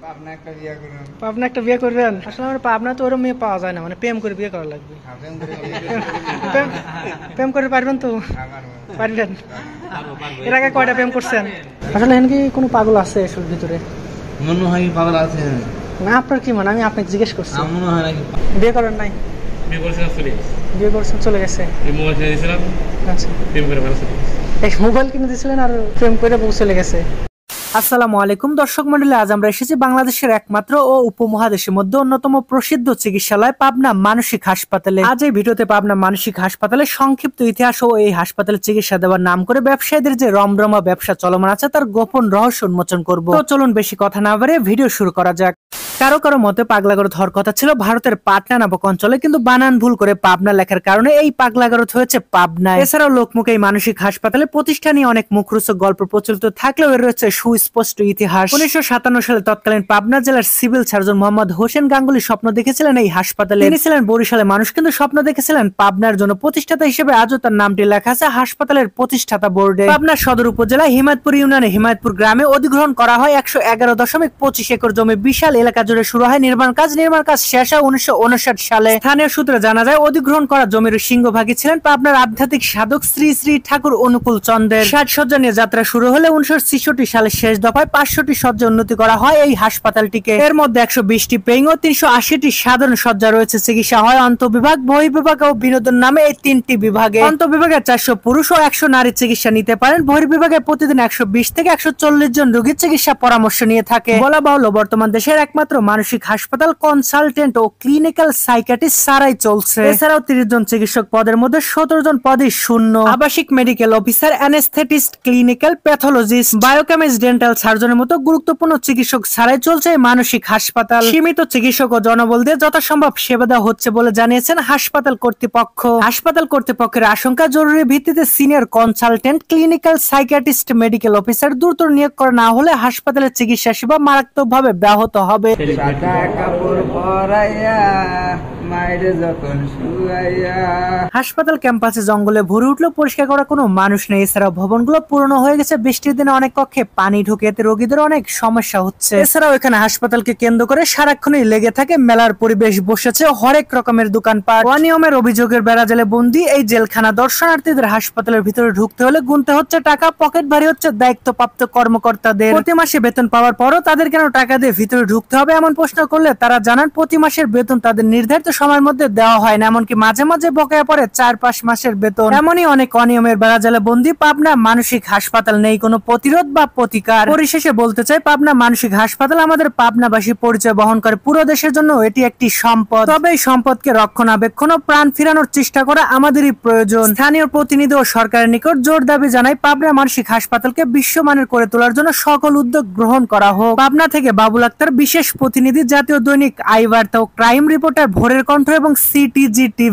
পাবনা একটা বিয়ে করবেন? আসলে আমার পাবনা তো ওরকম মেয়ে পাওয়া যায় না, মানে প্রেম করে বিয়ে করা লাগবে। প্রেম করে পারবেন তো? পারবেন। এর আগে কয়টা প্রেম করছেন? আসলে এখানে কি কোনো পাগল আছে এসব ভিতরে? মনে হয় পাগল আছে না, আপনার কি মনে? আমি আপনাকে জিজ্ঞেস করছি। মনে হয় নাকি বিয়ে করেন নাই? বিয়ে করছেন, চলে গেছে। আচ্ছা, এই মোবাইল কিনে দিয়েছিলেন আর প্রেম করে বউ চলে গেছে। আসসালামু আলাইকুম দর্শক মন্ডলী, আজ আমরা এসেছি বাংলাদেশের একমাত্র ও উপমহাদেশের মধ্যে অন্যতম প্রসিদ্ধ চিকিৎসালয় পাবনা মানসিক হাসপাতালে। আজ এই ভিডিওতে পাবনা মানসিক হাসপাতালের সংক্ষিপ্ত ইতিহাস ও এই হাসপাতালে চিকিৎসা দেওয়ার নাম করে ব্যবসায়ীদের যে রমরমা ব্যবসা চলমান আছে তার গোপন রহস্য উন্মোচন করব। তো চলুন বেশি কথা না বাড়িয়ে ভিডিও শুরু করা যাক। কারো কারো মতে পাগলাগারদ হওয়ার কথা ছিল ভারতের পাটনা নামক অঞ্চলে, কিন্তু বানান ভুল করে পাবনা লেখার কারণে এই পাগলাগারদ হয়েছে পাবনায়। এছাড়াও লোকমুখে এই মানসিক হাসপাতালে প্রতিষ্ঠা নিয়ে অনেক মুখরোচক গল্প প্রচলিত থাকলেও এর রয়েছে সুস্পষ্ট ইতিহাস। 1957 সালে তৎকালীন পাবনা জেলার সিভিল সার্জন মোহাম্মদ হোসেন গাঙ্গুলি স্বপ্ন দেখেছিলেন এই হাসপাতালে। তিনি ছিলেন বরিশালের মানুষ, কিন্তু স্বপ্ন দেখেছিলেন পাবনার জন্য। প্রতিষ্ঠাতা হিসেবে আজও তার নামটি লেখা আছে হাসপাতালের প্রতিষ্ঠাতা বোর্ডে। পাবনার সদর উপজেলা হিমায়তপুর ইউনিয়নে হিমায়তপুর গ্রামে অধিগ্রহণ করা হয় 111.25 একর জমি। বিশাল এলাকা জুড়ে শুরু হয় নির্মাণ কাজ। নির্মাণ কাজ শেষ হয় 1959 সালে। স্থানীয় সূত্রে জানা যায় অধিগ্রহণ করা জমির সিংহভাগী ছিলেন পাবনার আধ্যাত্মিক সাধক শ্রী শ্রী ঠাকুর অনুকূল চন্দ্রের। 60 শয্যা নিয়ে যাত্রা শুরু হলে 1966 সালের শেষ দফায় 500টি শয্যা উন্নতি করা হয় এই হাসপাতালটিকে। এর মধ্যে 120টি পেইং ও 380টি সাধারণ শয্যা রয়েছে। চিকিৎসা হয় অন্তঃবিভাগ, বহির্বিভাগ ও বিনোদন নামে এই 3টি বিভাগে। অন্তঃবিভাগে 400 পুরুষ ও 100 নারী চিকিৎসা নিতে পারেন। বহির্বিভাগে প্রতিদিন 120 থেকে 140 জন রোগীর চিকিৎসা পরামর্শ নিয়ে থাকে। বলা বাহুল্য বর্তমান দেশের একমাত্র মানসিক হাসপাতাল কনসালটেন্ট ও ক্লিনিক্যাল সাইকিয়াট্রিস্ট ছাড়াই চলছে। এছাড়াও 30 জন চিকিৎসক পদের মধ্যে 17 জন পদই শূন্য। আবাসিক medical officer, anaesthetist, clinical pathologist, biochemist, dental সার্জনের মতো গুরুত্বপূর্ণ চিকিৎসক ছাড়াই চলছে এই মানসিক হাসপাতাল। সীমিত চিকিৎসক ও জনবল দিয়ে যথাসম্ভব সেবা দেওয়া হচ্ছে বলে জানিয়েছেন হাসপাতাল কর্তৃপক্ষ। হাসপাতাল কর্তৃপক্ষের আশঙ্কা জরুরি ভিত্তিতে senior consultant, clinical psychiatrist, medical officer দ্রুত নিয়োগ করা না হলে হাসপাতালের চিকিৎসা সেবা মারাত্মকভাবে ব্যাহত হবে। হাসপাতাল ক্যাম্পাসে জঙ্গলে ভরে উঠলেও পরিষ্কার করা কোনো মানুষ নেই। এছাড়াও ভবনগুলো পুরনো হয়ে গেছে। বৃষ্টির দিনে অনেক কক্ষে পানি ঢুকে, এতে রোগীদের অনেক সমস্যা হচ্ছে। এছাড়াও এখানে হাসপাতালকে কেন্দ্র করে সারাক্ষণই লেগে থাকে মেলার পরিবেশ। বসেছে হরেক রকমের দোকানপাট। অনিয়মের অভিযোগের বেড়াজালে বন্দী এই জেলখানা। দর্শনার্থীদের হাসপাতালের ভিতরে ঢুকতে হলে গুনতে হচ্ছে টাকা। পকেট ভারী হচ্ছে দায়িত্বপ্রাপ্ত কর্মকর্তাদের। প্রতি মাসে বেতন পাওয়ার পরও তাদের কেন টাকা দিয়ে ভিতরে ঢুকতে হবে এমন প্রশ্ন করলে তারা জানান প্রতি মাসের বেতন তাদের নির্ধারিত সময়ের মধ্যে দেওয়া হয় না। এমনকি মাঝে মাঝে বকেয়া পড়ে 4-5 মাসের বেতন। এমনই অনেক অনিয়মের বেড়াজালে বন্দী পাবনা মানসিক হাসপাতাল। নেই কোনো প্রতিরোধ বা প্রতিকার। পরিশেষে বলতে চাই, পাবনা মানসিক হাসপাতাল আমাদের পাবনাবাসী পরিচয় বহন করে। পুরো দেশের জন্য এটি একটি সম্পদ। তবে এই সম্পদকে রক্ষণাবেক্ষণ ও প্রাণ ফিরানোর চেষ্টা করা আমাদেরই প্রয়োজন। স্থানীয় প্রতিনিধি ও সরকারের নিকট জোর দাবি জানাই পাবনা মানসিক হাসপাতালকে বিশ্বমানের করে তোলার জন্য সকল উদ্যোগ গ্রহণ করা হোক। পাবনা থেকে বাবুল আক্তার, বিশেষ প্রতিনিধি, জাতীয় দৈনিক আই বার্তা ও ক্রাইম রিপোর্টার, ভোরের কণ্ঠ এবং সিটিজি টিভি।